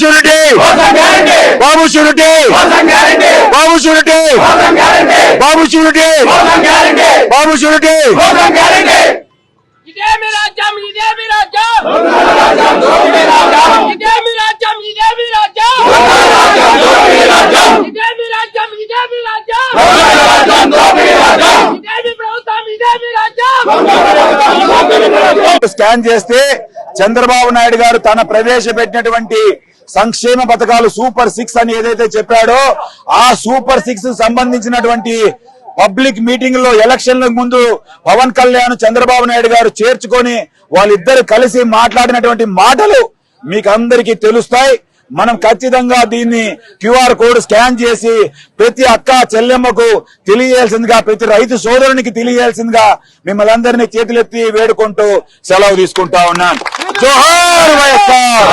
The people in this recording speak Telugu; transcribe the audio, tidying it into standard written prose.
షూరిటీ, బాబు షూరిటీ, బాబు షూరిటీ, బాబు షూరిటీ, బాబు షూరిటీ. ఇదేమి రాజ్యం, ఇదేమి రాజ్యం, ఇదేమి రాజ్యం, ఇదేమి రాజ్యం, ఇదేమి రాజ్యం, ఇదేమి రాజ్యం, ఇదేమి ప్రభుత్వం, ఇదేమి రాజ్యం. స్కాన్ చేస్తే చంద్రబాబు నాయుడు గారు తన ప్రవేశపెట్టినటువంటి సంక్షేమ పథకాలు సూపర్ 6 అని ఏదైతే చెప్పాడో ఆ సూపర్ 6 సంబంధించినటువంటి పబ్లిక్ మీటింగ్ లో ఎలక్షన్ల ముందు పవన్ కళ్యాణ్ చంద్రబాబు నాయుడు గారు చేర్చుకొని వాళ్ళిద్దరు కలిసి మాట్లాడినటువంటి మాటలు మీకు అందరికీ తెలుస్తాయి. మనం ఖచ్చితంగా దీన్ని QR కోడ్ స్కాన్ చేసి ప్రతి అక్క చెల్లెమ్మకు తెలియాల్సిందిగా, ప్రతి రైతు సోదరునికి తెలియాల్సిందిగా మిమ్మల్ని అందరినీ చేతులెత్తి వేడుకుంటూ సెలవు తీసుకుంటా ఉన్నాను. జోహార్ వైఎస్ఆర్.